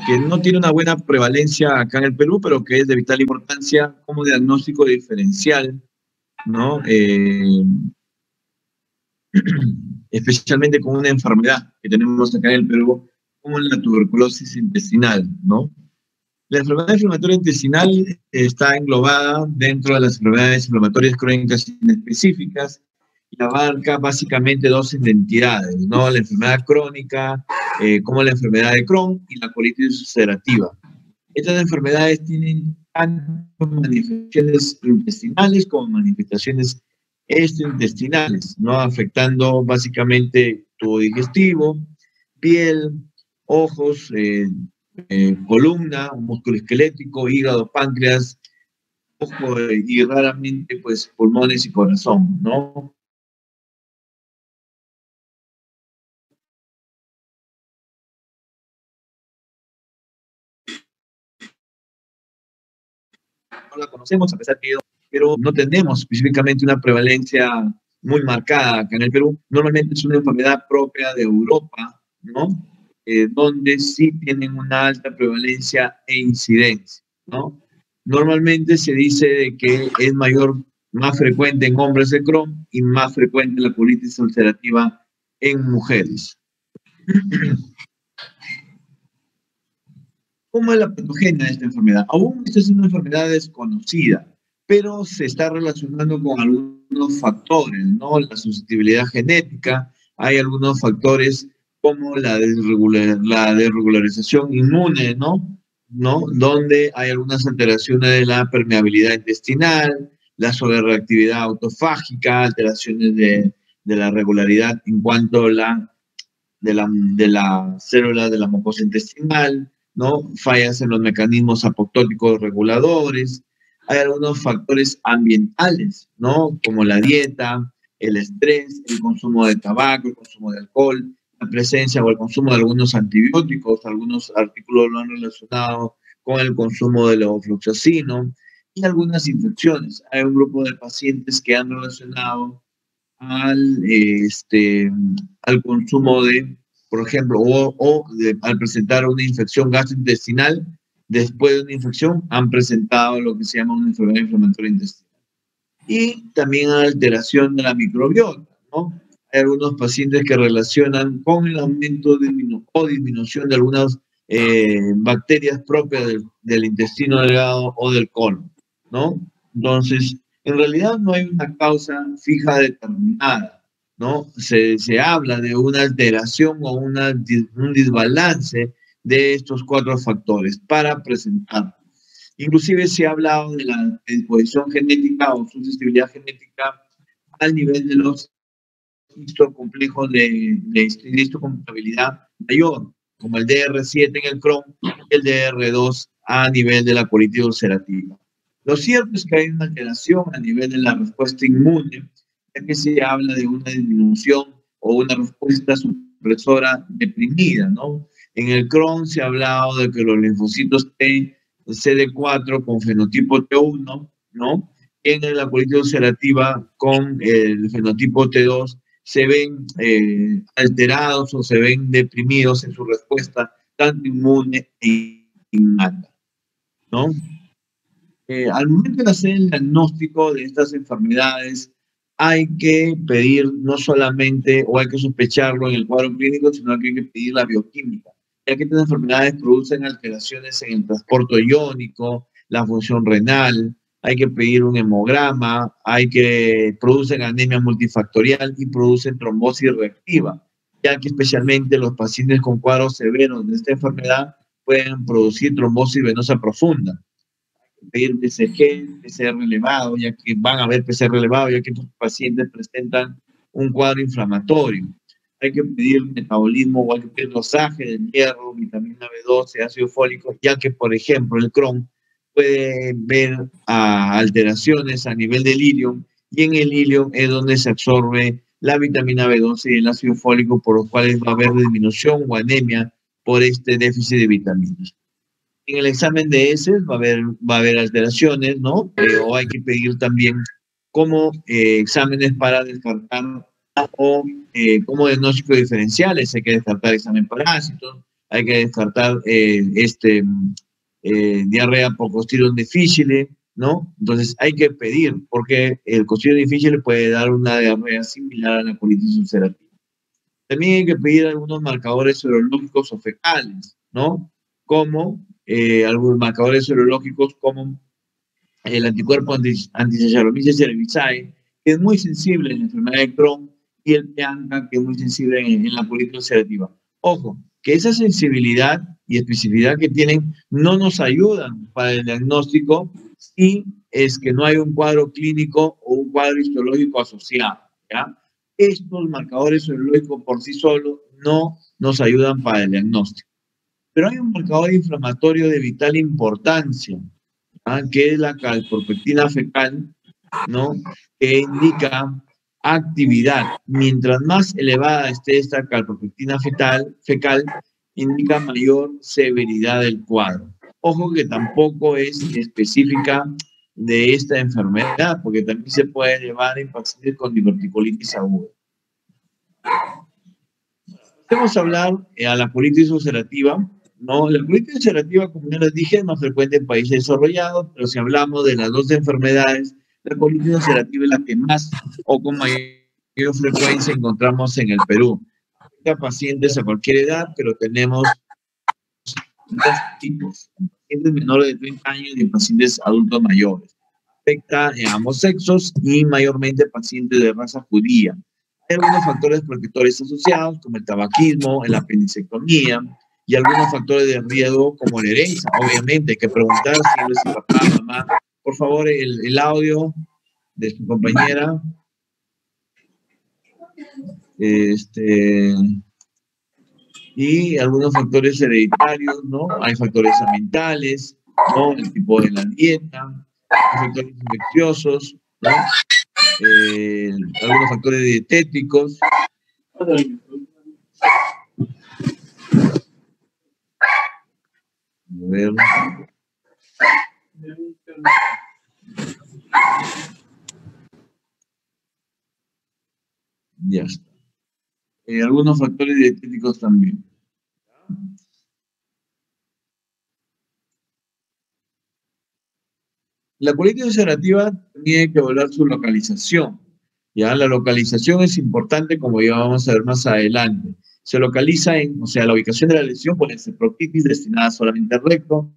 que no tiene una buena prevalencia acá en el Perú, pero que es de vital importancia como diagnóstico diferencial, ¿no? Especialmente con una enfermedad que tenemos acá en el Perú, como la tuberculosis intestinal, ¿no? La enfermedad inflamatoria intestinal está englobada dentro de las enfermedades inflamatorias crónicas inespecíficas y abarca básicamente dos identidades, ¿no? La enfermedad crónica, como la enfermedad de Crohn y la colitis ulcerativa. Estas enfermedades tienen tanto manifestaciones intestinales como manifestaciones extraintestinales, ¿no? Afectando básicamente tubo digestivo, piel, ojos, columna, músculo esquelético, hígado, páncreas, ojo y raramente pues pulmones y corazón, ¿no? No la conocemos a pesar que pero no tenemos específicamente una prevalencia muy marcada acá en el Perú. Normalmente es una enfermedad propia de Europa, ¿no? Donde sí tienen una alta prevalencia e incidencia, ¿no? Normalmente se dice de que es más frecuente en hombres de Crohn y más frecuente la colitis ulcerativa en mujeres. ¿Cómo es la patogenia de esta enfermedad? Aún esta es una enfermedad desconocida, pero se está relacionando con algunos factores, ¿no? La susceptibilidad genética, hay algunos factores como la desregularización inmune, ¿no? Donde hay algunas alteraciones de la permeabilidad intestinal, la sobrereactividad autofágica, alteraciones de la regularidad en cuanto a de la célula de la mucosa intestinal, ¿no? Fallas en los mecanismos apoptóticos reguladores. Hay algunos factores ambientales, ¿no? Como la dieta, el estrés, el consumo de tabaco, el consumo de alcohol, la presencia o el consumo de algunos antibióticos. Algunos artículos lo han relacionado con el consumo de levofloxacino y algunas infecciones. Hay un grupo de pacientes que han relacionado al consumo de, por ejemplo, al presentar una infección gastrointestinal, después de una infección han presentado lo que se llama una enfermedad inflamatoria intestinal. Y también alteración de la microbiota, ¿no? Hay algunos pacientes que relacionan con el aumento o disminución de algunas bacterias propias del intestino delgado o del colon, ¿no? Entonces, en realidad no hay una causa fija determinada, ¿no? Se habla de una alteración o un desbalance de estos cuatro factores para presentar. Inclusive se ha hablado de la predisposición genética o susceptibilidad genética al nivel de los histocomplejos de histocompatibilidad mayor, como el DR7 en el Crohn y el DR2 a nivel de la colitis ulcerativa. Lo cierto es que hay una alteración a nivel de la respuesta inmune, ya que se habla de una disminución o una respuesta supresora deprimida, ¿no? En el Crohn se ha hablado de que los linfocitos T, CD4 con fenotipo T1, ¿no? En la colitis ulcerativa con el fenotipo T2 se ven alterados o se ven deprimidos en su respuesta, tanto inmune e innata, ¿no? Al momento de hacer el diagnóstico de estas enfermedades, hay que pedir no solamente, o hay que sospecharlo en el cuadro clínico, sino que hay que pedir la bioquímica, ya que estas enfermedades producen alteraciones en el transporte iónico, la función renal, hay que pedir un hemograma, producen anemia multifactorial y producen trombosis reactiva, ya que especialmente los pacientes con cuadros severos de esta enfermedad pueden producir trombosis venosa profunda. Pedir PCR, PCR elevado, ya que van a haber PCR elevado, ya que estos pacientes presentan un cuadro inflamatorio. Hay que pedir metabolismo o hay que pedir dosaje de hierro, vitamina B12, ácido fólico, ya que, por ejemplo, el Crohn puede ver alteraciones a nivel del ilium, y en el ilium es donde se absorbe la vitamina B12 y el ácido fólico, por los cuales va a haber disminución o anemia por este déficit de vitaminas. En el examen de heces va a haber alteraciones, ¿no? O hay que pedir también como exámenes para descartar o como diagnóstico diferenciales. Hay que descartar examen parásitos, hay que descartar diarrea por Clostridium difficile, ¿no? Entonces hay que pedir, porque el Clostridium difficile puede dar una diarrea similar a la colitis ulcerativa. También hay que pedir algunos marcadores serológicos o fecales, ¿no? Como algunos marcadores serológicos como el anticuerpo anti-Saccharomyces cerevisiae, que es muy sensible en la enfermedad de Crohn, y el PANCA, que es muy sensible en la colitis ulcerativa. Ojo, que esa sensibilidad y especificidad que tienen no nos ayudan para el diagnóstico si es que no hay un cuadro clínico o un cuadro histológico asociado, ¿ya? Estos marcadores serológicos por sí solos no nos ayudan para el diagnóstico. Pero hay un marcador inflamatorio de vital importancia, que es la calprotectina fecal, ¿no? Que indica actividad. Mientras más elevada esté esta calprotectina fecal, indica mayor severidad del cuadro. Ojo que tampoco es específica de esta enfermedad, porque también se puede llevar en pacientes con diverticulitis aguda. Vamos a hablar a la colitis ulcerativa, ¿no? La colitis ulcerativa, como ya les dije, es más frecuente en países desarrollados, pero si hablamos de las dos enfermedades, la colitis ulcerativa es la que más o con mayor frecuencia encontramos en el Perú. Afecta a pacientes a cualquier edad, pero tenemos dos tipos: pacientes menores de 30 años y pacientes adultos mayores. Afecta a ambos sexos y mayormente pacientes de raza judía. Hay algunos factores protectores asociados, como el tabaquismo, la apendicectomía, y algunos factores de riesgo, como la herencia. Obviamente, hay que preguntar si es papá, mamá. Por favor, el audio de su compañera. Y algunos factores hereditarios, ¿no? Hay factores ambientales, ¿no? El tipo de la dieta, factores infecciosos, ¿no? Algunos factores dietéticos. A ver. Ya está. Algunos factores dietéticos también. La colitis ulcerativa tiene que evaluar su localización. ¿Ya? La localización es importante, como ya vamos a ver más adelante. Se localiza en, o sea, la ubicación de la lesión puede ser proctitis destinada solamente al recto,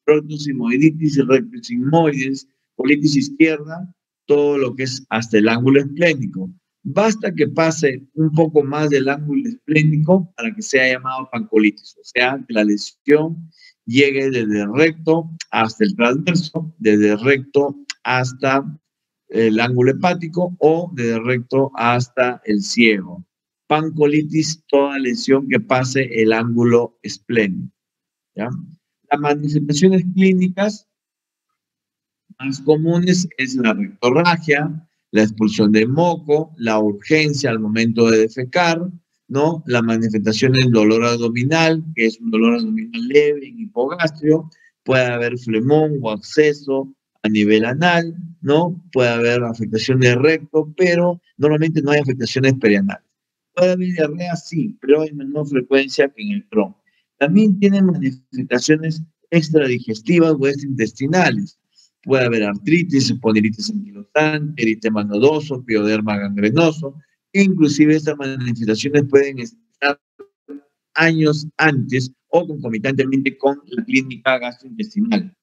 proctus sigmoiditis y rectus sigmoides, colitis izquierda, todo lo que es hasta el ángulo esplénico. Basta que pase un poco más del ángulo esplénico para que sea llamado pancolitis, o sea, que la lesión llegue desde el recto hasta el transverso, desde el recto hasta el ángulo hepático o desde el recto hasta el ciego. Pancolitis, toda lesión que pase el ángulo esplénico, ¿ya? Las manifestaciones clínicas más comunes es la rectorragia, la expulsión de moco, la urgencia al momento de defecar, ¿no? La manifestación del dolor abdominal, que es un dolor abdominal leve en hipogastrio, puede haber flemón o absceso a nivel anal, ¿no? Puede haber afectación de recto, pero normalmente no hay afectaciones perianales. Puede haber diarrea, sí, pero en menor frecuencia que en el Crohn. También tiene manifestaciones extradigestivas o extraintestinales. Puede haber artritis, espondilitis anquilosante, eritema nodoso, pioderma gangrenoso, e inclusive estas manifestaciones pueden estar años antes o concomitantemente con la clínica gastrointestinal.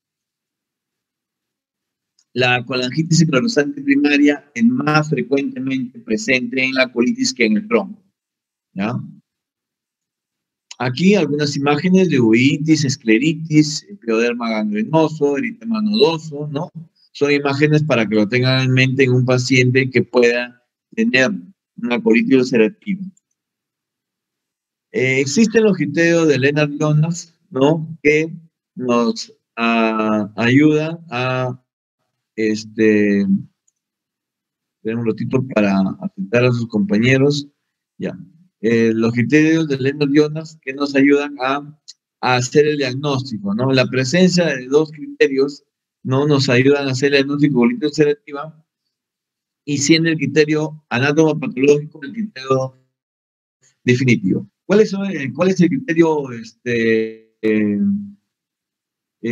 La colangitis esclerosante primaria es más frecuentemente presente en la colitis que en el Crohn, ¿ya? Aquí algunas imágenes de uveitis, escleritis, pioderma gangrenoso, eritema nodoso, ¿no? Son imágenes para que lo tengan en mente en un paciente que pueda tener una colitis ulcerativa. Existen los criterios de Lennart-Jonas, ¿no? Que nos ayudan a tener un ratito para aceptar a sus compañeros. Ya. Los criterios de Lennart-Jonas que nos ayudan a hacer el diagnóstico, ¿no? La presencia de dos criterios, ¿no? Nos ayudan a hacer el diagnóstico de colitis ulcerativa, y siendo el criterio anatomopatológico el criterio definitivo. ¿Cuál es el criterio,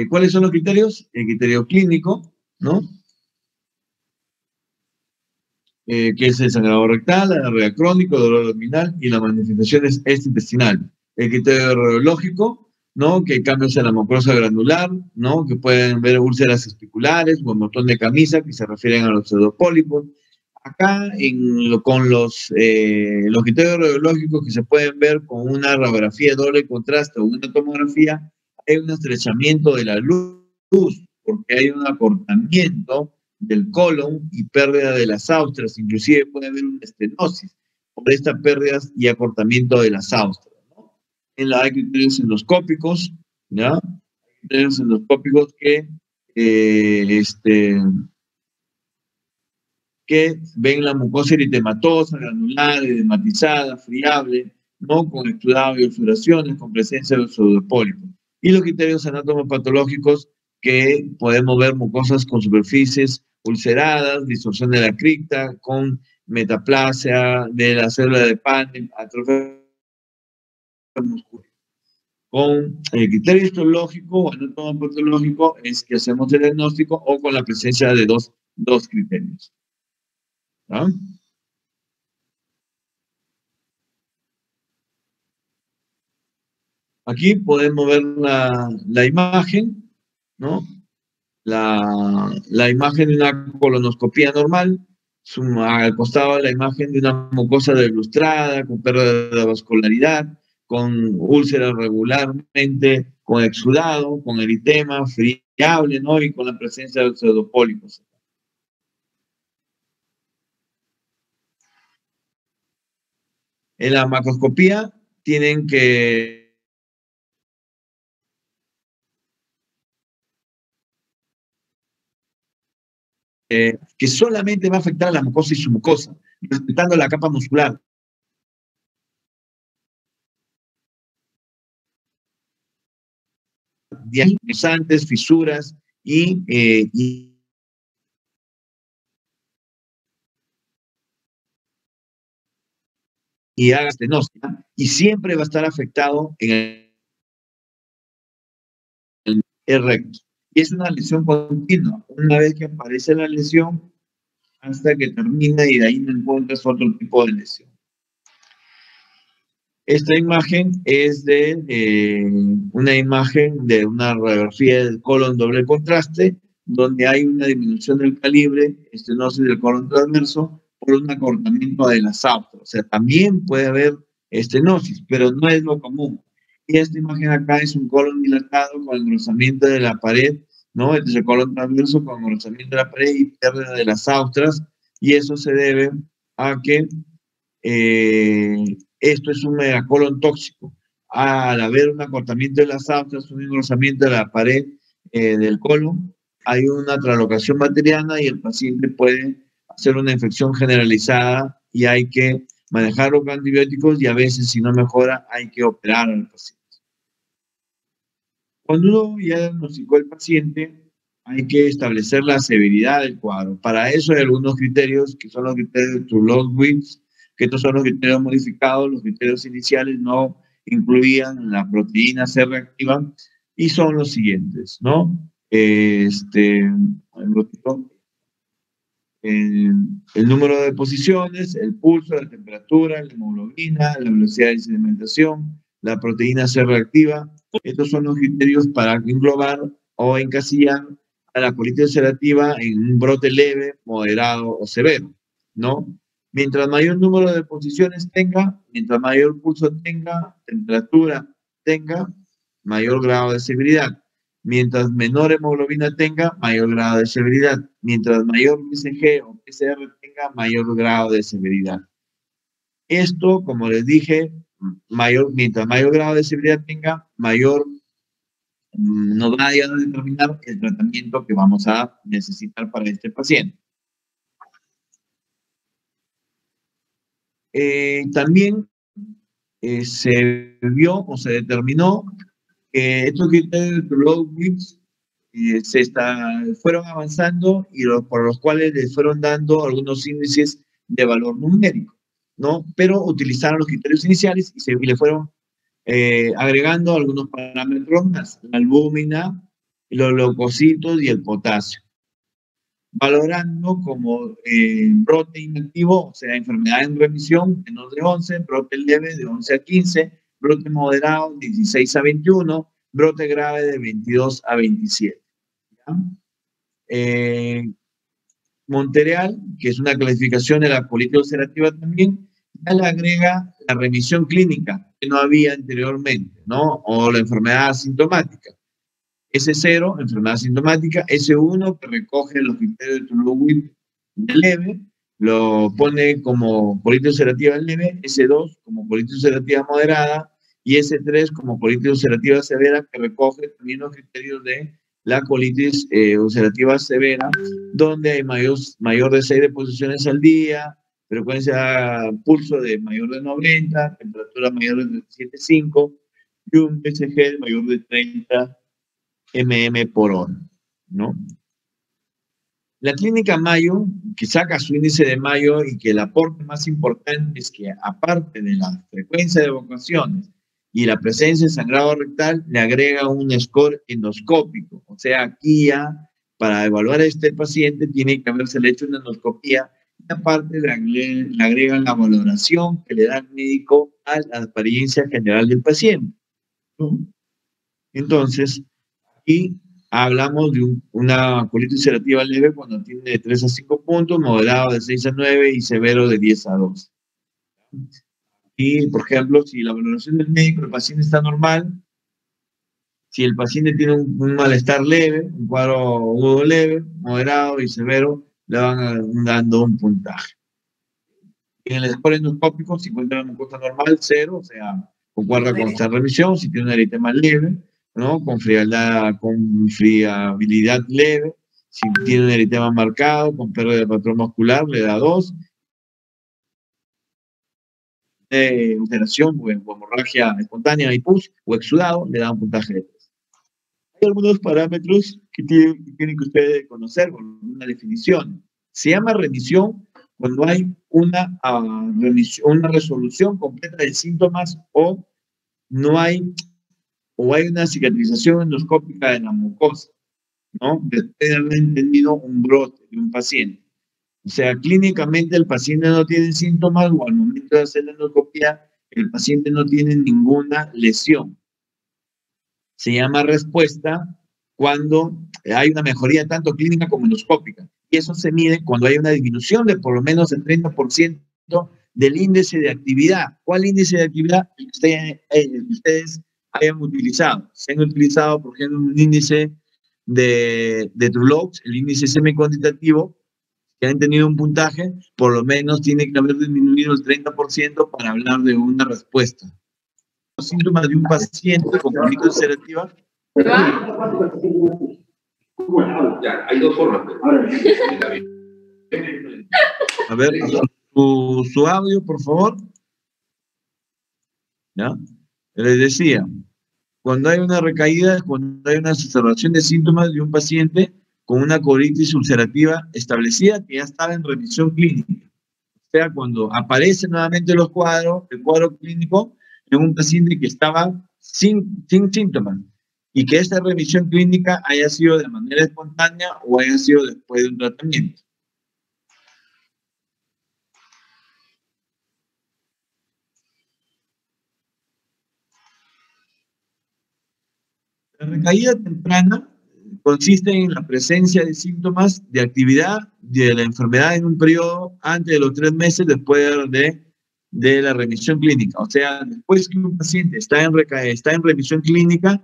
cuáles son los criterios? El criterio clínico, ¿no? Que es el sangrado rectal, la diarrea crónica, dolor abdominal y las manifestaciones extraintestinales. El criterio radiológico, ¿no? Que hay cambios en la mucosa granular, ¿no? Que pueden ver úlceras espiculares o botón de camisa, que se refieren a los pseudopólipos. Acá, con los criterios radiológicos que se pueden ver con una radiografía de doble contraste o una tomografía, hay un estrechamiento de la luz, porque hay un acortamiento del colon y pérdida de las austras, inclusive puede haber una estenosis por estas pérdidas y acortamiento de las austras, ¿no? Hay criterios endoscópicos, ¿ya? Hay criterios endoscópicos que ven la mucosa eritematosa, granular, edematizada, friable, ¿no? Con exudado y ulceraciones, con presencia de pseudopólipos. Y los criterios anatomopatológicos, que podemos ver mucosas con superficies ulceradas, distorsión de la cripta, con metaplasia de la célula de Panel, atrofia muscular. Con el criterio histológico o anatomopatológico es que hacemos el diagnóstico, o con la presencia de dos criterios. ¿Ah? Aquí podemos ver la imagen, ¿no? La imagen de una colonoscopía normal, al costado de la imagen de una mucosa deslustrada, con pérdida de vascularidad, con úlceras regularmente, con exudado, con eritema, friable, ¿no? Y con la presencia de pseudopólipos. En la macroscopía tienen que solamente va a afectar a la mucosa y su mucosa, respetando la capa muscular. Diagnosantes, fisuras y haga estenosis, y siempre va a estar afectado en el recto. Y es una lesión continua. Una vez que aparece la lesión, hasta que termina, y de ahí no encuentras otro tipo de lesión. Esta imagen es una imagen de una radiografía del colon doble contraste, donde hay una disminución del calibre, estenosis del colon transverso, por un acortamiento de las austras. O sea, también puede haber estenosis, pero no es lo común. Y esta imagen acá es un colon dilatado con engrosamiento de la pared, ¿no? Entonces el colon transverso con engrosamiento de la pared y pérdida de las austras, y eso se debe a que esto es un megacolon tóxico. Al haber un acortamiento de las austras, un engrosamiento de la pared del colon, hay una translocación bacteriana y el paciente puede hacer una infección generalizada, y hay que manejarlo con antibióticos, y a veces, si no mejora, hay que operar al paciente. Cuando uno ya diagnosticó el paciente, hay que establecer la severidad del cuadro. Para eso hay algunos criterios, que son los criterios de Toulouse-Wicks, que estos son los criterios modificados. Los criterios iniciales no incluían la proteína C reactiva, y son los siguientes, ¿no? El número de posiciones, el pulso, la temperatura, la hemoglobina, la velocidad de sedimentación, la proteína C reactiva. Estos son los criterios para englobar o encasillar a la colitis ulcerativa en un brote leve, moderado o severo, ¿no? Mientras mayor número de posiciones tenga, mientras mayor pulso tenga, temperatura tenga, mayor grado de severidad. Mientras menor hemoglobina tenga, mayor grado de severidad. Mientras mayor BCG o PCR tenga, mayor grado de severidad. Esto, como les dije, mientras mayor grado de severidad tenga, mayor nos va a ayudar a determinar el tratamiento que vamos a necesitar para este paciente. También se vio o se determinó que estos criterios de Toulouse-Wicks fueron avanzando, y por los cuales les fueron dando algunos índices de valor numérico. ¿no? Pero utilizaron los criterios iniciales y le fueron agregando algunos parámetros más, la albúmina, los leucocitos y el potasio, valorando como brote inactivo, o sea, enfermedad en remisión, menos de 11, brote leve de 11 a 15, brote moderado 16 a 21, brote grave de 22 a 27. ¿Ya? Montereal, que es una clasificación de la colitis ulcerativa también, ya le agrega la remisión clínica, que no había anteriormente, ¿no? O la enfermedad asintomática. S0, enfermedad asintomática. S1, que recoge los criterios de Toulouse de leve, lo pone como colitis ulcerativa leve. S2, como colitis ulcerativa moderada. Y S3, como colitis ulcerativa severa, que recoge también los criterios de la colitis ulcerativa severa, donde hay mayor de 6 deposiciones al día, frecuencia pulso de mayor de 90, temperatura mayor de 37,5 y un PSG mayor de 30 mm por hora, ¿no? La clínica Mayo, que saca su índice de Mayo y que el aporte más importante es que aparte de la frecuencia de evacuaciones y la presencia de sangrado rectal, le agrega un score endoscópico. O sea, aquí ya para evaluar a este paciente tiene que haberse hecho una endoscopía y aparte le agregan la valoración que le da el médico a la apariencia general del paciente, ¿no? Entonces, y hablamos de una colitis ulcerativa leve cuando tiene de 3 a 5 puntos, moderado de 6 a 9 y severo de 10 a 12. Y, por ejemplo, si la valoración del médico, el paciente está normal, si el paciente tiene un malestar leve, un cuadro agudo leve, moderado y severo, le van dando un puntaje. En el score endoscópico, si encuentra una mucosa normal, 0, o sea, concuerda con esta remisión. Si tiene un eritema leve, ¿no? Con friabilidad leve. Si tiene un eritema marcado, con pérdida de patrón muscular, le da 2. Ulceración o hemorragia espontánea y pus o exudado, le da un puntaje de 3. Hay algunos parámetros que tienen que ustedes conocer con una definición. Se llama remisión cuando hay una resolución completa de síntomas o no hay, o hay una cicatrización endoscópica de la mucosa, ¿no? Después de haber entendido un brote de un paciente. O sea, clínicamente el paciente no tiene síntomas o al momento de hacer la endoscopia el paciente no tiene ninguna lesión. Se llama respuesta cuando hay una mejoría tanto clínica como endoscópica. Y eso se mide cuando hay una disminución de por lo menos el 30% del índice de actividad. ¿Cuál índice de actividad? Ustedes hayan utilizado. Se han utilizado, por ejemplo, un índice de Toulouse, el índice semi-cuantitativo, que han tenido un puntaje, por lo menos tiene que haber disminuido el 30% para hablar de una respuesta. Los síntomas de un paciente con colitis ulcerativa. Ya, hay dos formas. A ver, su audio, por favor. ¿Ya? Les decía, cuando hay una recaída, cuando hay una exacerbación de síntomas de un paciente con una colitis ulcerativa establecida que ya estaba en remisión clínica. O sea, cuando aparecen nuevamente el cuadro clínico en un paciente que estaba sin síntomas y que esta remisión clínica haya sido de manera espontánea o haya sido después de un tratamiento. La recaída temprana consiste en la presencia de síntomas de actividad de la enfermedad en un periodo antes de los 3 meses después de la remisión clínica. O sea, después que un paciente está en remisión clínica,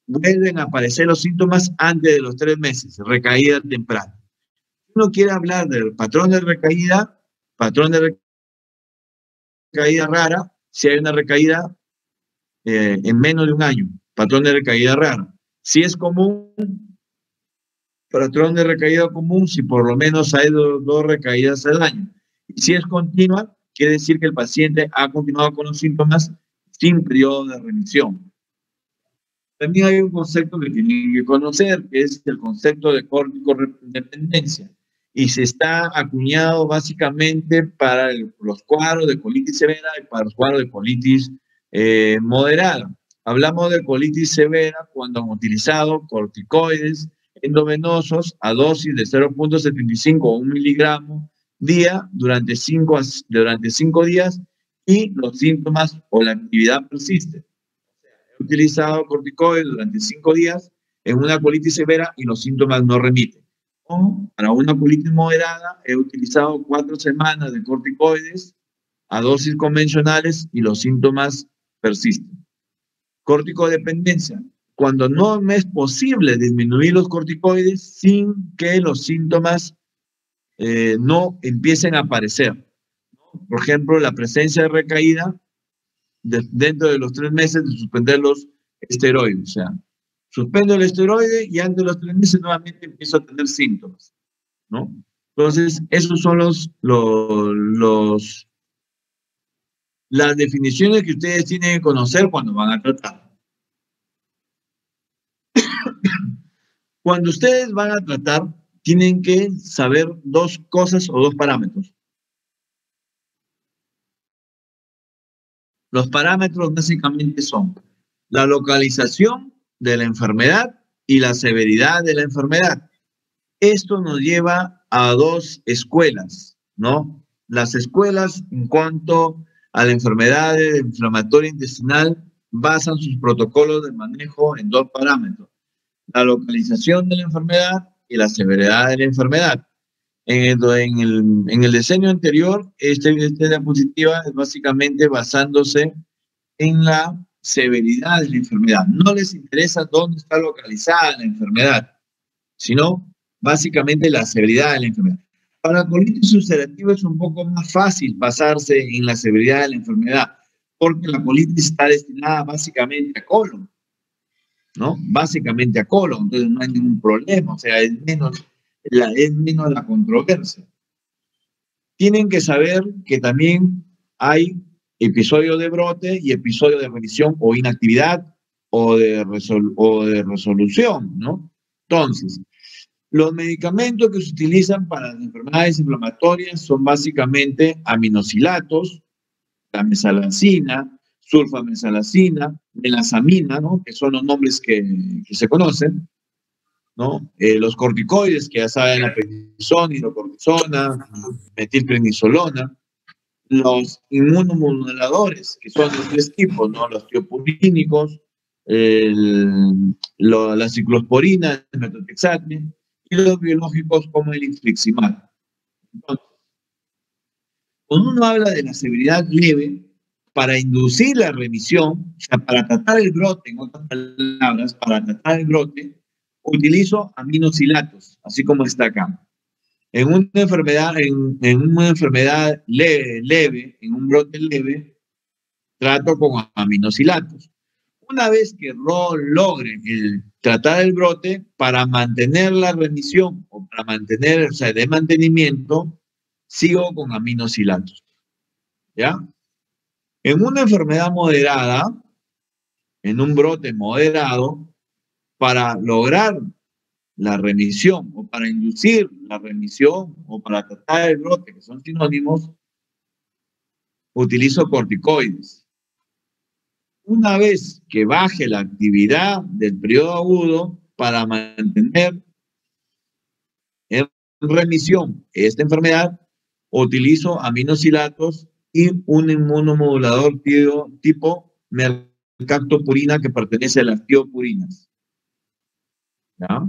vuelven a aparecer los síntomas antes de los 3 meses, recaída temprana. Uno quiere hablar del patrón de recaída rara, si hay una recaída en menos de un año, patrón de recaída rara. Si es común, patrón de recaída común, si por lo menos hay dos recaídas al año. Y si es continua, quiere decir que el paciente ha continuado con los síntomas sin periodo de remisión. También hay un concepto que tienen que conocer, que es el concepto de córtico dependencia. y se está acuñado básicamente para los cuadros de colitis severa y para los cuadros de colitis moderada. Hablamos de colitis severa cuando han utilizado corticoides endovenosos a dosis de 0.75 o 1 miligramo día durante 5 días y los síntomas o la actividad persiste. He utilizado corticoides durante 5 días en una colitis severa y los síntomas no remiten. O para una colitis moderada he utilizado 4 semanas de corticoides a dosis convencionales y los síntomas persisten. Corticodependencia. Cuando no me es posible disminuir los corticoides sin que los síntomas no empiecen a aparecer. Por ejemplo, la presencia de recaída dentro de los 3 meses de suspender los esteroides. O sea, suspendo el esteroide y antes de los 3 meses nuevamente empiezo a tener síntomas, ¿no? Entonces, esos son las definiciones que ustedes tienen que conocer cuando van a tratar. Cuando ustedes van a tratar, tienen que saber 2 cosas o 2 parámetros. Los parámetros básicamente son la localización de la enfermedad y la severidad de la enfermedad. Esto nos lleva a 2 escuelas, ¿no? Las escuelas en cuanto a la enfermedad inflamatoria intestinal basan sus protocolos de manejo en 2 parámetros. La localización de la enfermedad y la severidad de la enfermedad. En el diseño anterior, esta diapositiva es básicamente basándose en la severidad de la enfermedad. No les interesa dónde está localizada la enfermedad, sino básicamente la severidad de la enfermedad. Para colitis ulcerativa es un poco más fácil basarse en la severidad de la enfermedad, porque la colitis está destinada básicamente a colon, ¿no? Básicamente a colon, entonces no hay ningún problema, o sea, es menos la controversia. Tienen que saber que también hay episodios de brote y episodios de remisión o inactividad o de resolución, ¿no? Entonces, los medicamentos que se utilizan para las enfermedades inflamatorias son básicamente aminosilatos, la mesalazina, sulfamesalazina, melanzamina, ¿no? Que son los nombres que se conocen, ¿no? Los corticoides, que ya saben, la prednisona, hidrocortisona, metilprednisolona, los inmunomoduladores, que son los 3 tipos, ¿no? Los tiopurínicos, la ciclosporina, el metotrexate, y los biológicos como el infliximab. Entonces, cuando uno habla de la severidad leve, para inducir la remisión, o sea, para tratar el brote, en otras palabras, para tratar el brote, utilizo aminosilatos, así como está acá. En una enfermedad, en una enfermedad leve, en un brote leve, trato con aminosilatos. Una vez que logre tratar el brote, para mantener la remisión o para mantener, o sea, de mantenimiento, sigo con aminosilatos. ¿Ya? En una enfermedad moderada, en un brote moderado, para lograr la remisión o para inducir la remisión o para tratar el brote, que son sinónimos, utilizo corticoides. Una vez que baje la actividad del periodo agudo, para mantener en remisión esta enfermedad, utilizo aminosilatos y un inmunomodulador tipo mercaptopurina que pertenece a las tiopurinas. ¿Ya?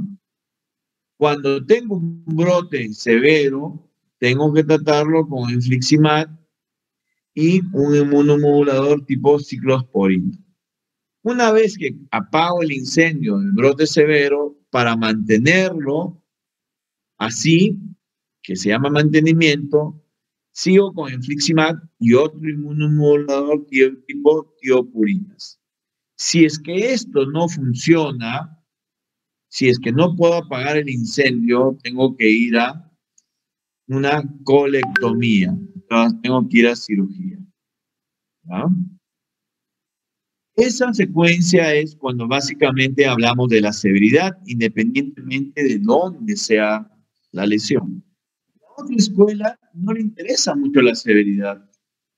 Cuando tengo un brote severo, tengo que tratarlo con infliximab y un inmunomodulador tipo ciclosporina. Una vez que apago el incendio del brote severo, para mantenerlo así, que se llama mantenimiento, sigo con infliximab y otro inmunomodulador tipo tiopurinas. Si es que esto no funciona, si es que no puedo apagar el incendio, tengo que ir a una colectomía. Entonces, tengo que ir a cirugía. ¿Ya? Esa secuencia es cuando básicamente hablamos de la severidad, independientemente de dónde sea la lesión. A otra escuela no le interesa mucho la severidad,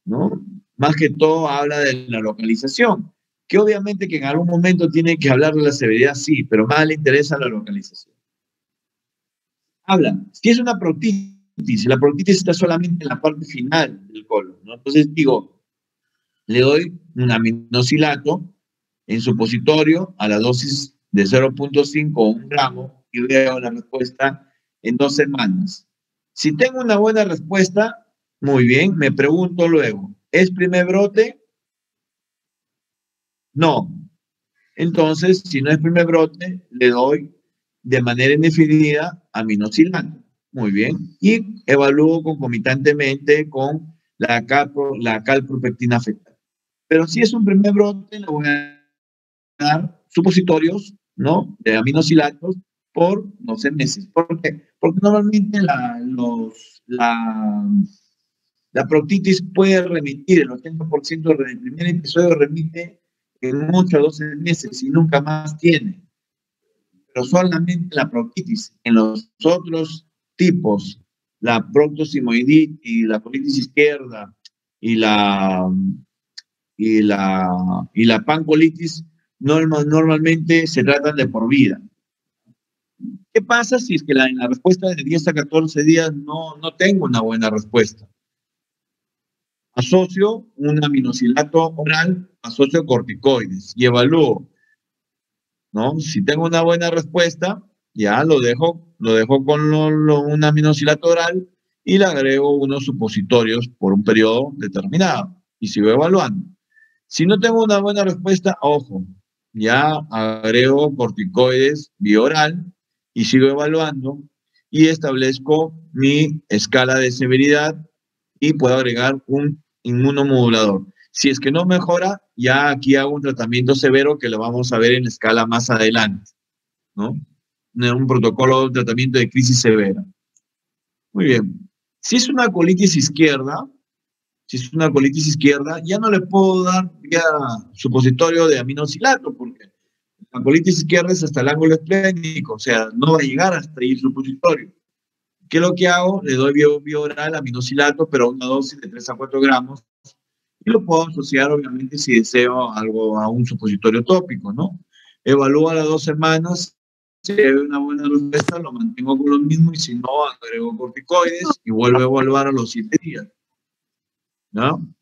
¿no? Más que todo habla de la localización, que obviamente que en algún momento tiene que hablar de la severidad, sí, pero más le interesa la localización. Habla, si es una proctitis, la proctitis está solamente en la parte final del colon, ¿no? Entonces digo, le doy un aminosilato en supositorio a la dosis de 0.5 o 1 gramo y veo la respuesta en 2 semanas. Si tengo una buena respuesta, muy bien, me pregunto luego, ¿es primer brote? No. Entonces, si no es primer brote, le doy de manera indefinida aminosilato. Muy bien. Y evalúo concomitantemente con la calpropectina fetal. Pero si es un primer brote, le voy a dar supositorios, ¿no? De aminosilatos por 12 meses. ¿Por qué? Porque normalmente la proctitis puede remitir, el 80% del primer episodio remite en 8 a 12 meses y nunca más tiene. Pero solamente la proctitis. En los otros tipos, la proctosimoiditis y la colitis izquierda y la pancolitis normalmente se tratan de por vida. ¿Qué pasa si es que en la respuesta de 10 a 14 días no tengo una buena respuesta? Asocio un aminosilato oral, asocio corticoides y evalúo, ¿no? Si tengo una buena respuesta, ya lo dejo con un aminosilato oral y le agrego unos supositorios por un periodo determinado y sigo evaluando. Si no tengo una buena respuesta, ojo, ya agrego corticoides vía oral y sigo evaluando y establezco mi escala de severidad y puedo agregar un inmunomodulador. Si es que no mejora, ya aquí hago un tratamiento severo que lo vamos a ver en la escala más adelante, ¿no? Un protocolo de tratamiento de crisis severa. Muy bien. Si es una colitis izquierda, ya no le puedo dar vía supositorio de aminosilato, porque la colitis izquierda es hasta el ángulo esplénico, o sea, no va a llegar hasta ahí el supositorio. ¿Qué es lo que hago? Le doy vía oral aminosilato, pero a una dosis de 3 a 4 gramos, y lo puedo asociar, obviamente, si deseo algo a un supositorio tópico, ¿no? Evalúo a las 2 semanas, si hay una buena respuesta, lo mantengo con lo mismo, y si no, agrego corticoides y vuelvo a evaluar a los 7 días, ¿no?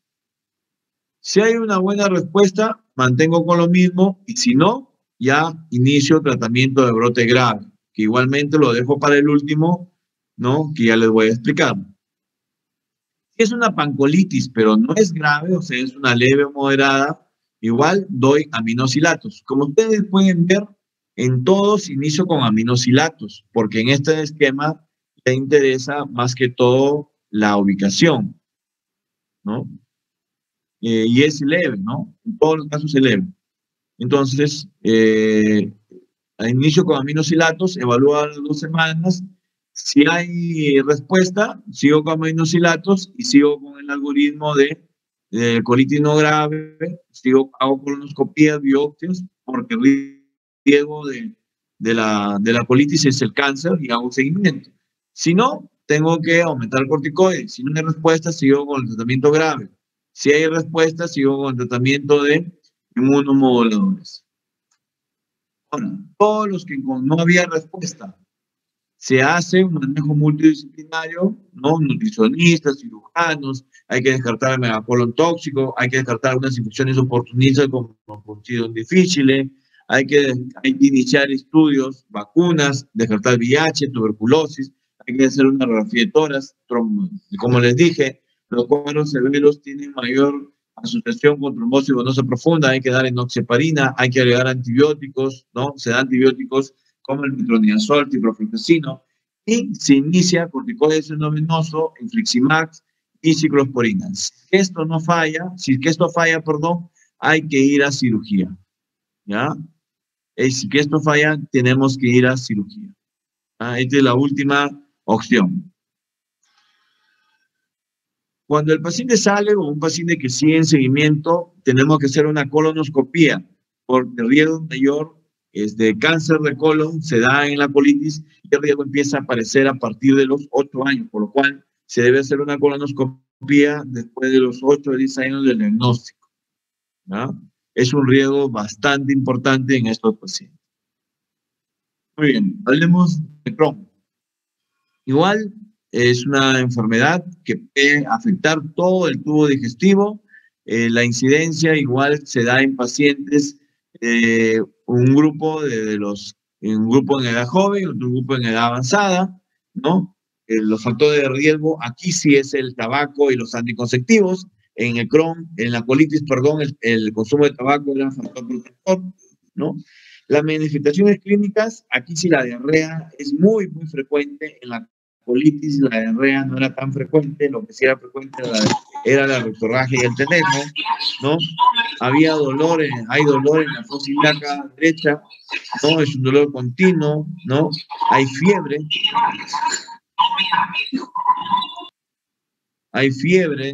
Si hay una buena respuesta, mantengo con lo mismo, y si no, ya inicio tratamiento de brote grave, que igualmente lo dejo para el último, ¿no? Que ya les voy a explicar. Si es una pancolitis, pero no es grave, o sea, es una leve o moderada, igual doy aminosilatos. Como ustedes pueden ver, en todos inicio con aminosilatos, porque en este esquema te interesa más que todo la ubicación, ¿no? Y es leve, ¿no? En todos los casos es leve. Entonces, inicio con aminosilatos, evalúo a las 2 semanas. Si hay respuesta, sigo con aminosilatos y sigo con el algoritmo de colitis no grave, hago colonoscopías, biopsias, porque el riesgo de la colitis es el cáncer y hago seguimiento. Si no, tengo que aumentar corticoides. Si no hay respuesta, sigo con el tratamiento grave. Si hay respuesta, sigo con el tratamiento de inmunomoduladores. Ahora, todos los que no había respuesta, se hace un manejo multidisciplinario, ¿no? Nutricionistas, cirujanos, hay que descartar el megacolon tóxico, hay que descartar unas infecciones oportunistas como Clostridium difficile, hay que iniciar estudios, vacunas, descartar VIH, tuberculosis, hay que hacer una radiografía de tórax, como les dije, los cuadros severos tienen mayor asociación con trombosis venosa profunda, hay que dar enoxaparina, hay que agregar antibióticos, ¿no? Se dan antibióticos como el metronidazol, ciprofloxacino, y se inicia corticoides endovenoso, infliximab y ciclosporina. Si esto falla, hay que ir a cirugía, ¿ya? Si esto falla, tenemos que ir a cirugía. Esta es la última opción. Cuando el paciente sale o un paciente que sigue en seguimiento, tenemos que hacer una colonoscopía, porque el riesgo mayor cáncer de colon se da en la colitis y el riesgo empieza a aparecer a partir de los 8 años, por lo cual se debe hacer una colonoscopia después de los 8 o 10 años del diagnóstico, ¿no? Es un riesgo bastante importante en estos pacientes. Muy bien, hablemos de Crohn. Igual es una enfermedad que puede afectar todo el tubo digestivo. La incidencia igual se da en pacientes, un grupo un grupo en edad joven, otro grupo en edad avanzada, ¿no? Los factores de riesgo, aquí sí es el tabaco y los anticonceptivos. En el Crohn, en la colitis, perdón, el consumo de tabaco era un factor protector, ¿no? Las manifestaciones clínicas, aquí sí la diarrea es muy, muy frecuente. En la colitis la diarrea no era tan frecuente, lo que sí era frecuente era la rectorragia y el tenemo, ¿no? Hay dolor en la fosa ilíaca derecha, ¿no? Es un dolor continuo, ¿no? Hay fiebre,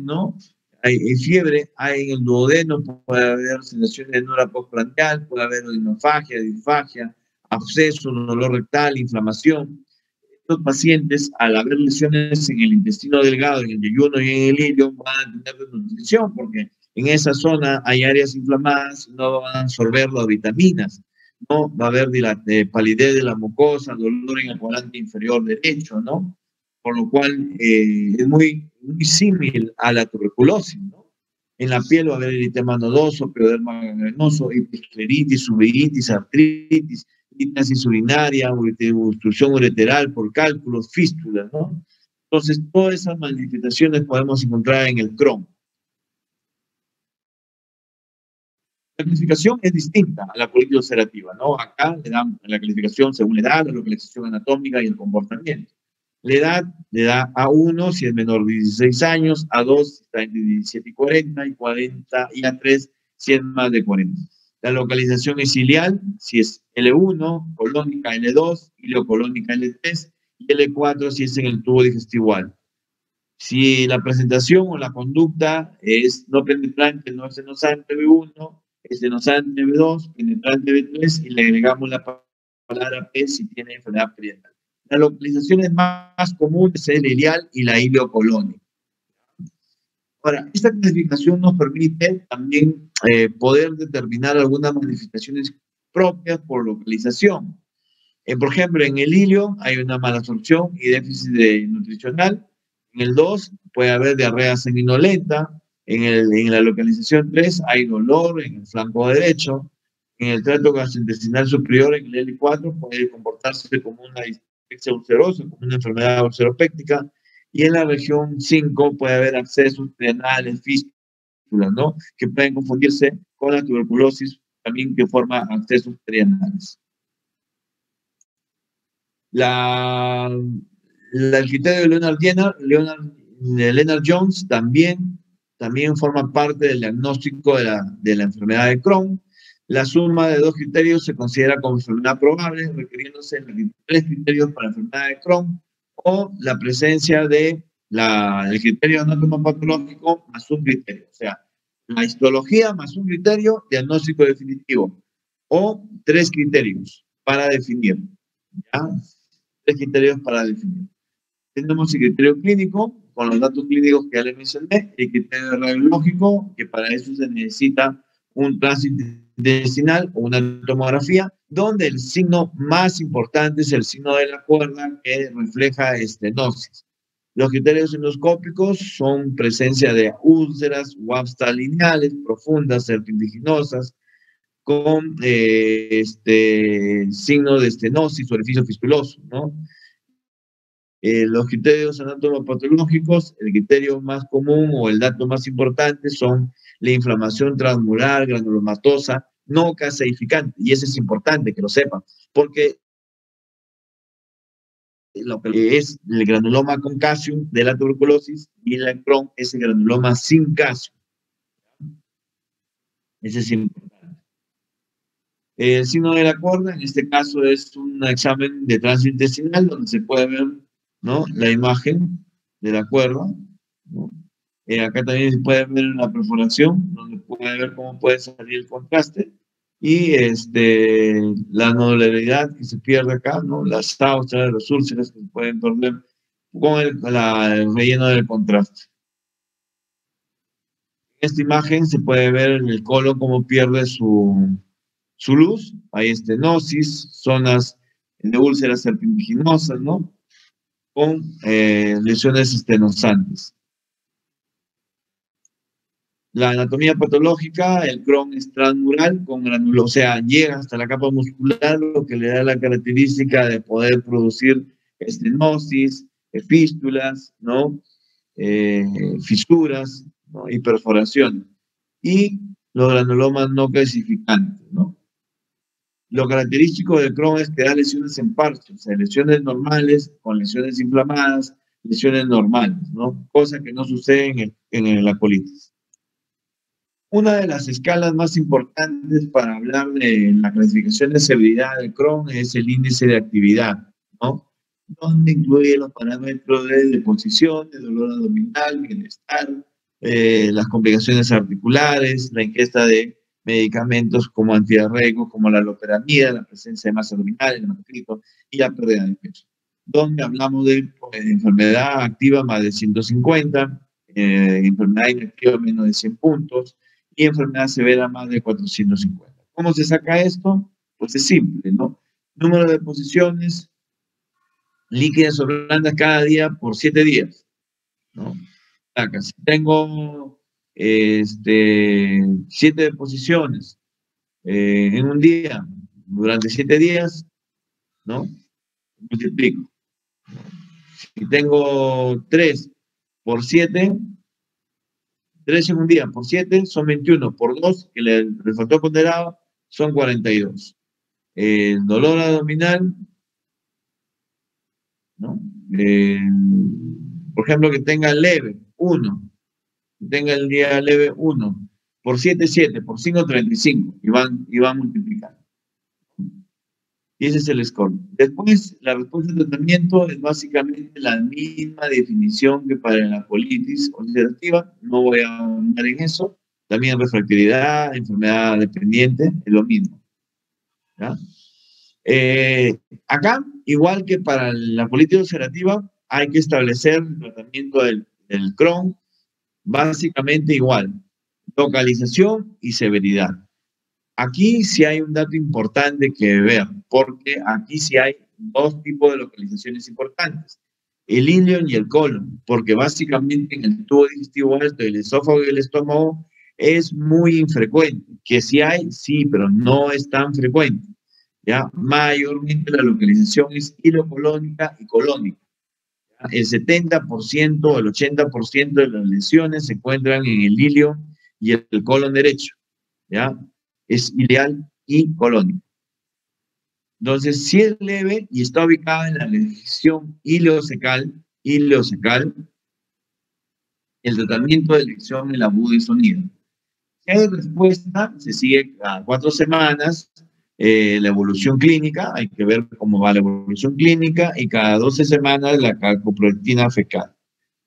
¿no? Hay fiebre, hay en el duodeno, puede haber sensaciones de nura postprandial, puede haber odinofagia, disfagia, absceso, dolor rectal, inflamación. Estos pacientes, al haber lesiones en el intestino delgado, en el yeyuno y en el ilio, van a tener desnutrición, porque en esa zona hay áreas inflamadas, no van a absorber las vitaminas, ¿no? Va a haber palidez de la mucosa, dolor en el cuadrante inferior derecho, ¿no? Por lo cual es muy, muy similar a la tuberculosis, ¿no? En la piel va a haber eritema nodoso, pioderma gangrenoso, escleritis, uveitis, artritis, hipnosis urinaria, obstrucción ureteral por cálculos, fístulas, ¿no? Entonces, todas esas manifestaciones podemos encontrar en el Crohn. La clasificación es distinta a la colitis ulcerativa, ¿no? Acá le dan la clasificación según la edad, la localización anatómica y el comportamiento. La edad le da A1 si es menor de 16 años, A2 si está entre 17 y 40, y A3 si es más de 40. La localización es cilial, si es L1, colónica L2, ileocolónica L3, y L4 si es en el tubo digestival. Si la presentación o la conducta es no penetrante, no senosante B1, es senosante B2, penetrante B3, y le agregamos la palabra P si tiene enfermedad perinatal. La localización es más común es el ileal y la ileocolónica. Ahora, esta clasificación nos permite también poder determinar algunas manifestaciones propias por localización. Por ejemplo, en el ilio hay una malabsorción y déficit nutricional. En el 2 puede haber diarrea sanguinolenta. En la localización 3 hay dolor en el flanco derecho. En el tracto gastrointestinal superior, en el L4, puede comportarse como una dispepsia ulcerosa, como una enfermedad ulceropéctica. Y en la región 5 puede haber abscesos renales, fístulas, ¿no? Que pueden confundirse con la tuberculosis, también que forma abscesos renales. El criterio de Leonard Jones también forma parte del diagnóstico de la enfermedad de Crohn. La suma de dos criterios se considera como enfermedad probable, requiriéndose 3 criterios para la enfermedad de Crohn, o la presencia del criterio anatomopatológico más un criterio. O sea, la histología más un criterio, diagnóstico definitivo. O 3 criterios para definir. ¿Ya? 3 criterios para definir. Tenemos el criterio clínico, con los datos clínicos que ya les mencioné, el criterio radiológico, que para eso se necesita un tránsito intestinal o una tomografía, donde el signo más importante es el signo de la cuerda que refleja estenosis. Los criterios endoscópicos son presencia de úlceras o aftas lineales, profundas, serpiginosas, con signo de estenosis o orificio fistuloso, ¿no? Los criterios anatomopatológicos, el criterio más común o el dato más importante son la inflamación transmural, granulomatosa, no caseificante, y eso es importante que lo sepan, porque lo que es el granuloma con calcium de la tuberculosis y el Crohn es el granuloma sin calcium. Ese es importante. El signo de la cuerda, en este caso, es un examen de tránsito intestinal donde se puede ver, ¿no?, la imagen de la cuerda, ¿no? Acá también se puede ver la perforación, donde puede ver cómo puede salir el contraste, Y la nodularidad que se pierde acá, ¿no? Las austras, las úlceras que se pueden perder con el relleno del contraste. En esta imagen se puede ver en el colon cómo pierde su luz. Hay estenosis, zonas de úlceras serpiginosas, ¿no? Con lesiones estenosantes. La anatomía patológica, el Crohn es transmural con granulomas, o sea, llega hasta la capa muscular, lo que le da la característica de poder producir estenosis, fístulas, ¿no? Fisuras, ¿no? Y perforaciones. Y los granulomas no calcificantes, ¿no? Lo característico del Crohn es que da lesiones en parche, o sea, lesiones normales con lesiones inflamadas, lesiones normales, ¿no? Cosa que no sucede en la colitis. Una de las escalas más importantes para hablar de la clasificación de severidad del Crohn es el índice de actividad, ¿no? Donde incluye los parámetros de deposición, de dolor abdominal, bienestar, las complicaciones articulares, la ingesta de medicamentos como antidiarreicos, como la loperamida, la presencia de masa abdominal, el hematocrito y la pérdida de peso. Donde hablamos de enfermedad activa más de 150, enfermedad inactiva menos de 100 puntos, y enfermedad severa más de 450. ¿Cómo se saca esto? Pues es simple, ¿no? Número de posiciones líquidas o blandas cada día por 7 días, ¿no? Acá, si tengo 7 deposiciones en un día, durante 7 días, ¿no? Multiplico. Si tengo 3 por 7, 3 en un día por 7 son 21, por 2, que el factor ponderado, son 42. El dolor abdominal, ¿no? Por ejemplo, que tenga leve, 1. Que tenga el día leve, 1. Por 7, 7. Por 5, 35. Y van multiplicando. Y ese es el score. Después, la respuesta de tratamiento es básicamente la misma definición que para la colitis ulcerativa. No voy a ahondar en eso. También refractividad, enfermedad dependiente, es lo mismo. ¿Ya? Acá, igual que para la colitis ulcerativa, hay que establecer el tratamiento del Crohn, básicamente igual, localización y severidad. Aquí sí hay un dato importante que ver, porque aquí sí hay dos tipos de localizaciones importantes, el ilion y el colon, porque básicamente en el tubo digestivo alto, el esófago y el estómago es muy infrecuente, que sí hay, sí, pero no es tan frecuente. ¿Ya? Mayormente la localización es ileocolónica y colónica. ¿Ya? El 70% o el 80% de las lesiones se encuentran en el ilio y el colon derecho. ¿Ya? Es ileal y colónico. Entonces, si es leve y está ubicada en la lesión ileocecal, el tratamiento de elección es la budesonida. Si hay respuesta, se sigue cada 4 semanas la evolución clínica, hay que ver cómo va la evolución clínica, y cada 12 semanas la calcoproectina fecal,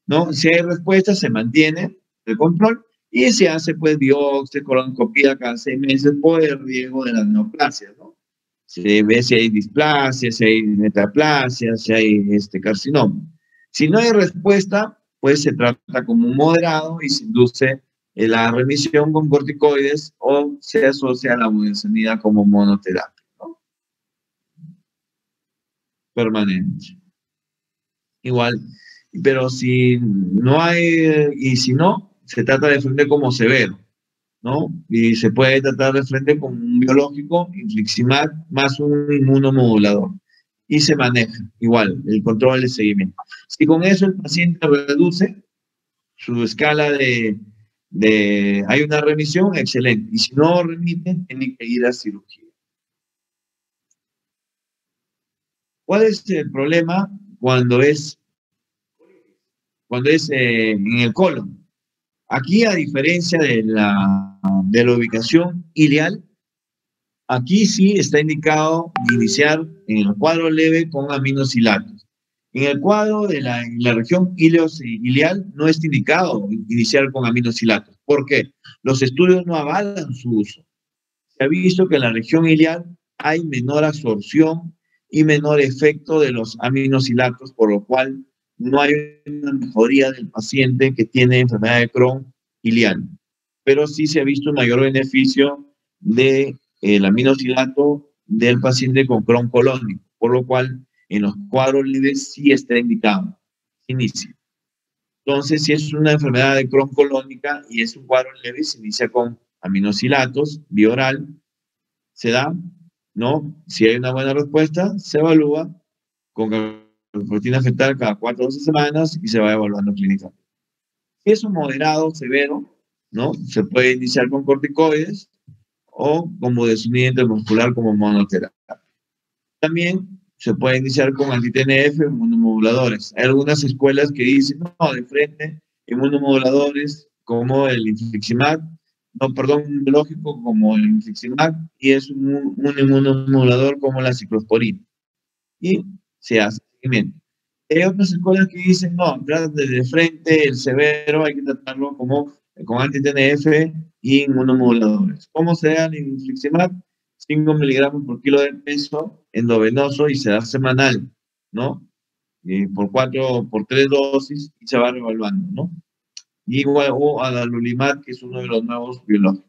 ¿no? Si hay respuesta, se mantiene el control y se hace pues biopsia, colonoscopia cada 6 meses por el riesgo de las neoplasias, ¿no? Se ve si hay displasia, si hay metaplasia, si hay carcinoma. Si no hay respuesta, pues se trata como un moderado y se induce la remisión con corticoides o se asocia a la budesonida como monoterapia, ¿no? Permanente. Igual, pero si no hay, y si no, se trata de frente como severo, ¿no? Y se puede tratar de frente con un biológico, infliximab, más un inmunomodulador. Y se maneja, igual, el control del seguimiento. Si con eso el paciente reduce su escala hay una remisión, excelente. Y si no remite, tiene que ir a cirugía. ¿Cuál es el problema cuando es en el colon? Aquí, a diferencia de la ubicación ileal, aquí sí está indicado iniciar en el cuadro leve con aminosilatos. En el cuadro de la región ileal no está indicado iniciar con aminosilatos. ¿Por qué? Los estudios no avalan su uso. se ha visto que en la región iliar hay menor absorción y menor efecto de los aminosilatos, por lo cual no hay una mejoría del paciente que tiene enfermedad de Crohn iliar. Pero sí se ha visto un mayor beneficio del aminosilato del paciente con Crohn colónico, por lo cual en los cuadros leves sí está indicado, inicia. Entonces, si es una enfermedad de Crohn colónica y es un cuadro leve, se inicia con aminosilatos, vía oral, se da, ¿no? Si hay una buena respuesta, se evalúa con proteína fetal cada 4 o 12 semanas y se va evaluando clínicamente. Si es un moderado severo, ¿no? Se puede iniciar con corticoides o como desunidente muscular como monoterapia. También se puede iniciar con anti-TNF, inmunomoduladores. Hay algunas escuelas que dicen, no, de frente, inmunomoduladores como el infliximab, no, perdón, un biológico como el infliximab, y es un inmunomodulador como la ciclosporina. Y se hace seguimiento. Hay otras escuelas que dicen, no, de frente, el severo hay que tratarlo como con anti-TNF y inmunomoduladores. ¿Cómo se da el infliximab? 5 miligramos por kilo de peso endovenoso y se da semanal, ¿no? Por 3 dosis y se va revaluando, ¿no? Y igual, o adalimumab, que es uno de los nuevos biológicos.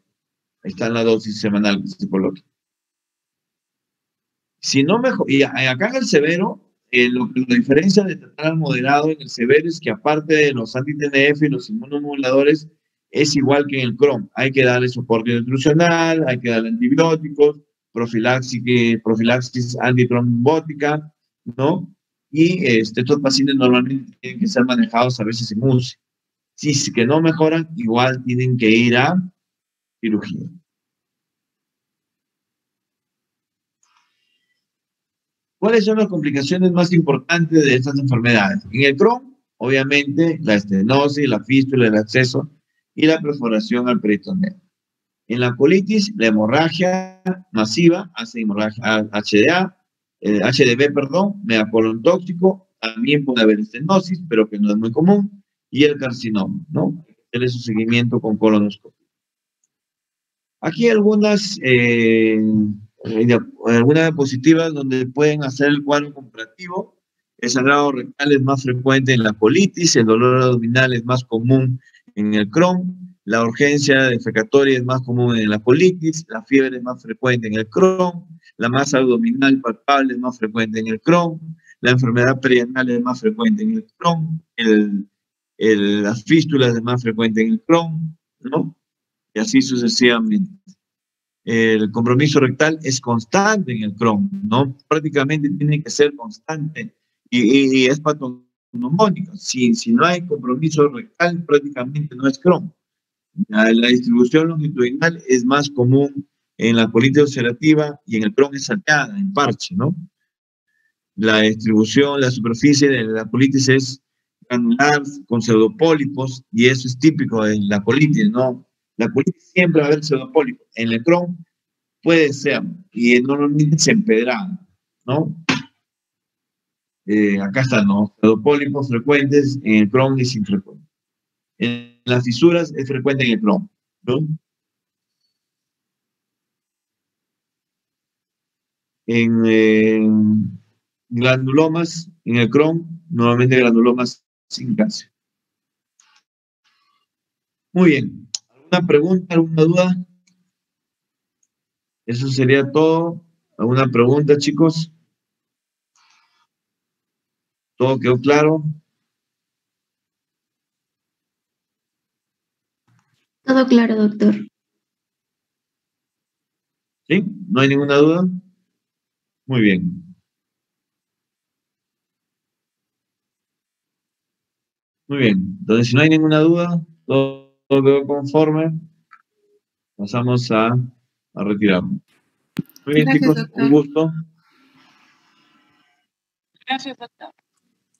Ahí está en la dosis semanal que se coloca. Si no mejor, y acá en el severo, lo que lo diferencia de tratar al moderado en el severo es que aparte de los anti-TNF y los inmunomoduladores, es igual que en el Crohn. Hay que darle soporte nutricional, hay que darle antibióticos, profilaxis antitrombótica, ¿no? Y estos pacientes normalmente tienen que ser manejados a veces en UCI. Si es que no mejoran, igual tienen que ir a cirugía. ¿Cuáles son las complicaciones más importantes de estas enfermedades? En el Crohn, obviamente, la estenosis, la fístula, el acceso y la perforación al peritoneo. En la colitis, la hemorragia masiva, hace hemorragia HDA, HDB, perdón, megacolon tóxico, también puede haber estenosis, pero que no es muy común, y el carcinoma, ¿no? Hacerle su seguimiento con colonoscopia. Aquí algunas diapositivas donde pueden hacer el cuadro comparativo. El sangrado rectal es más frecuente en la colitis, el dolor abdominal es más común en el Crohn, la urgencia defecatoria es más común en la colitis, la fiebre es más frecuente en el Crohn, la masa abdominal palpable es más frecuente en el Crohn, la enfermedad perianal es más frecuente en el Crohn, las fístulas es más frecuente en el Crohn, ¿no? Y así sucesivamente. El compromiso rectal es constante en el Crohn, ¿no? Prácticamente tiene que ser constante y es patognomónico. Si no hay compromiso rectal, prácticamente no es Crohn. La distribución longitudinal es más común en la colitis ulcerativa y en el Crohn es salteada, en parche, ¿no? La distribución, la superficie de la colitis es granular, con pseudopólipos, y eso es típico de la colitis, ¿no? La colitis siempre va a haber pseudopólipos. En el Crohn puede ser, y normalmente se empedrada, ¿no? Acá están, ¿no? Pseudopólipos frecuentes, en el Crohn es infrecuente. En las fisuras es frecuente en el Crohn, ¿no? En granulomas, en el Crohn, normalmente granulomas sin cáncer. Muy bien. ¿Alguna pregunta, alguna duda? Eso sería todo. ¿Alguna pregunta, chicos? ¿Todo quedó claro? Todo claro, doctor. ¿Sí? ¿No hay ninguna duda? Muy bien. Muy bien. Entonces, si no hay ninguna duda, todo quedó conforme. Pasamos a retirarnos. Muy bien, Gracias, chicos. doctor. Un gusto. Gracias, doctor.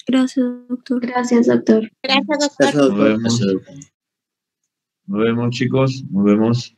Gracias, doctor. Gracias, doctor. Gracias, doctor. Nos vemos. Nos vemos, chicos. Nos vemos.